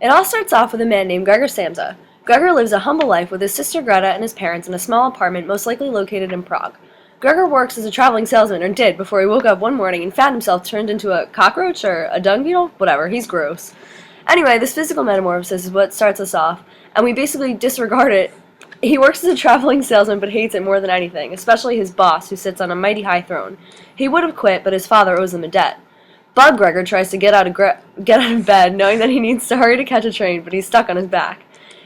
It all starts off with a man named Gregor Samsa. Gregor lives a humble life with his sister Greta and his parents in a small apartment most likely located in Prague. Gregor works as a traveling salesman, or did, before he woke up one morning and found himself turned into a cockroach or a dung beetle? Whatever, he's gross. Anyway, this physical metamorphosis is what starts us off, and we basically disregard it. He works as a traveling salesman but hates it more than anything, especially his boss, who sits on a mighty high throne. He would have quit, but his father owes him a debt. Bug Gregor tries to get out of bed, knowing that he needs to hurry to catch a train, but he's stuck on his back.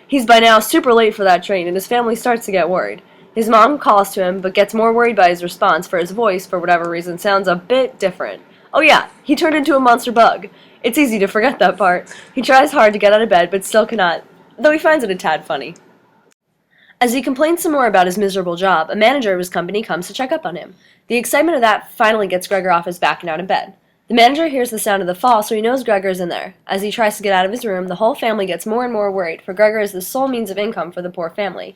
He's by now super late for that train, and his family starts to get worried. His mom calls to him, but gets more worried by his response, for his voice, for whatever reason, sounds a bit different. Oh yeah, he turned into a monster bug. It's easy to forget that part. He tries hard to get out of bed, but still cannot, though he finds it a tad funny. As he complains some more about his miserable job, a manager of his company comes to check up on him. The excitement of that finally gets Gregor off his back and out of bed. The manager hears the sound of the fall, so he knows Gregor is in there. As he tries to get out of his room, the whole family gets more and more worried, for Gregor is the sole means of income for the poor family.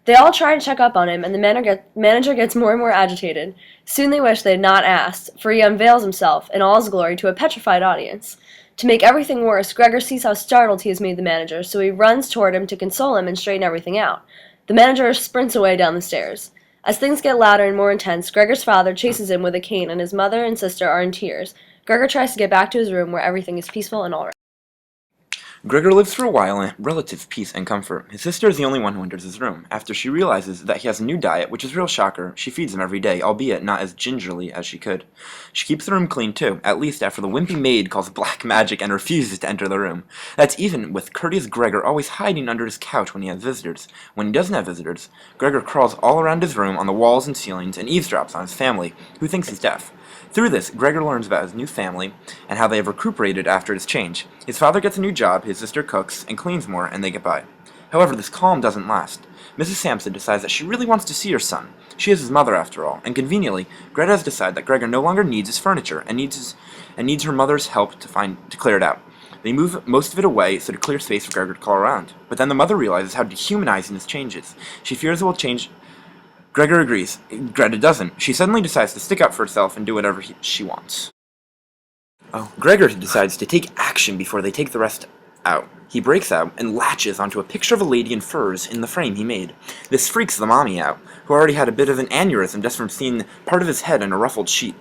They all try to check up on him, and the manager gets more and more agitated. Soon they wish they had not asked, for he unveils himself in all his glory to a petrified audience. To make everything worse, Gregor sees how startled he has made the manager, so he runs toward him to console him and straighten everything out. The manager sprints away down the stairs. As things get louder and more intense, Gregor's father chases him with a cane, and his mother and sister are in tears. Gregor tries to get back to his room where everything is peaceful and all right. Gregor lives for a while in relative peace and comfort. His sister is the only one who enters his room. After she realizes that he has a new diet, which is a real shocker, she feeds him every day, albeit not as gingerly as she could. She keeps the room clean too, at least after the wimpy maid calls black magic and refuses to enter the room. That's even with courteous Gregor always hiding under his couch when he has visitors. When he doesn't have visitors, Gregor crawls all around his room on the walls and ceilings and eavesdrops on his family, who thinks he's deaf. Through this, Gregor learns about his new family and how they have recuperated after his change. His father gets a new job, his sister cooks and cleans more, and they get by. However, this calm doesn't last. Mrs. Sampson decides that she really wants to see her son. She is his mother after all, and conveniently, Greta has decided that Gregor no longer needs his furniture and needs her mother's help to clear it out. They move most of it away so to clear space for Gregor to call around. But then the mother realizes how dehumanizing this change is. She fears it will change. Gregor agrees. Greta doesn't. She suddenly decides to stick up for herself and do whatever she wants. Gregor decides to take action before they take the rest out. He breaks out and latches onto a picture of a lady in furs in the frame he made. This freaks the mommy out, who already had a bit of an aneurysm just from seeing part of his head in a ruffled sheet.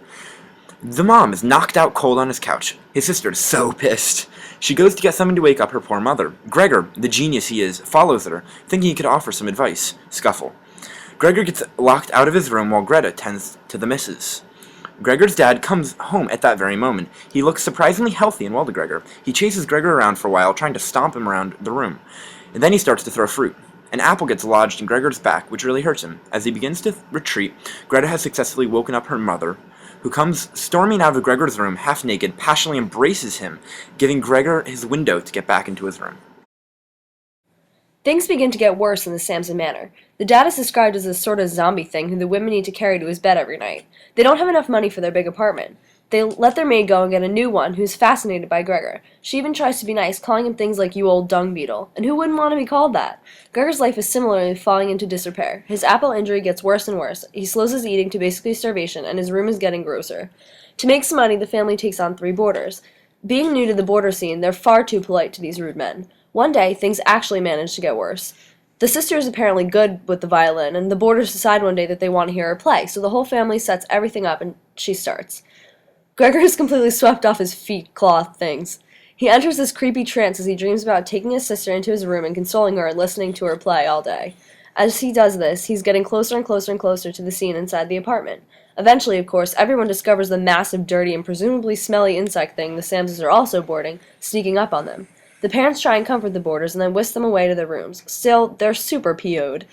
The mom is knocked out cold on his couch. His sister is so pissed. She goes to get someone to wake up her poor mother. Gregor, the genius he is, follows her, thinking he could offer some advice. Scuffle. Gregor gets locked out of his room while Greta tends to the missus. Gregor's dad comes home at that very moment. He looks surprisingly healthy and well to Gregor. He chases Gregor around for a while, trying to stomp him around the room. And then he starts to throw fruit. An apple gets lodged in Gregor's back, which really hurts him. As he begins to retreat, Greta has successfully woken up her mother, who comes storming out of Gregor's room, half naked, passionately embraces him, giving Gregor his window to get back into his room. Things begin to get worse in the Samson manor. The dad is described as a sort of zombie thing who the women need to carry to his bed every night. They don't have enough money for their big apartment. They let their maid go and get a new one who's fascinated by Gregor. She even tries to be nice, calling him things like "you old dung beetle." And who wouldn't want to be called that? Gregor's life is similarly falling into disrepair. His apple injury gets worse and worse. He slows his eating to basically starvation, and his room is getting grosser. To make some money, the family takes on 3 boarders. Being new to the boarder scene, they're far too polite to these rude men. One day, things actually manage to get worse. The sister is apparently good with the violin, and the boarders decide one day that they want to hear her play, so the whole family sets everything up and she starts. Gregor is completely swept off his feet, cloth things. He enters this creepy trance as he dreams about taking his sister into his room and consoling her and listening to her play all day. As he does this, he's getting closer and closer and closer to the scene inside the apartment. Eventually, of course, everyone discovers the massive, dirty, and presumably smelly insect thing the Samsons are also boarding, sneaking up on them. The parents try and comfort the boarders and then whisk them away to their rooms. Still, they're super PO'd.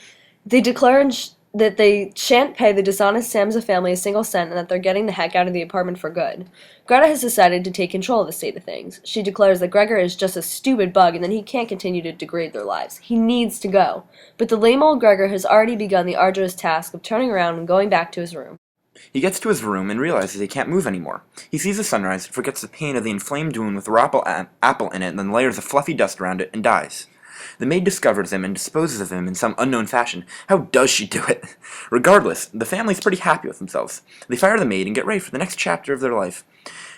They declare that they shan't pay the dishonest Samsa family a single cent and that they're getting the heck out of the apartment for good. Greta has decided to take control of the state of things. She declares that Gregor is just a stupid bug and that he can't continue to degrade their lives. He needs to go. But the lame old Gregor has already begun the arduous task of turning around and going back to his room. He gets to his room and realizes he can't move anymore. He sees the sunrise, forgets the pain of the inflamed wound with a raw apple in it, and then layers of fluffy dust around it and dies. The maid discovers him and disposes of him in some unknown fashion. How does she do it? Regardless, the family's pretty happy with themselves. They fire the maid and get ready for the next chapter of their life.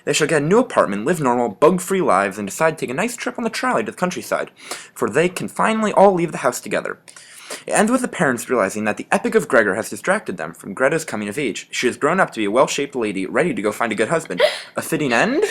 They shall get a new apartment, live normal, bug-free lives, and decide to take a nice trip on the trolley to the countryside, for they can finally all leave the house together. It ends with the parents realizing that the Epic of Gregor has distracted them from Greta's coming of age. She has grown up to be a well-shaped lady, ready to go find a good husband. A fitting end?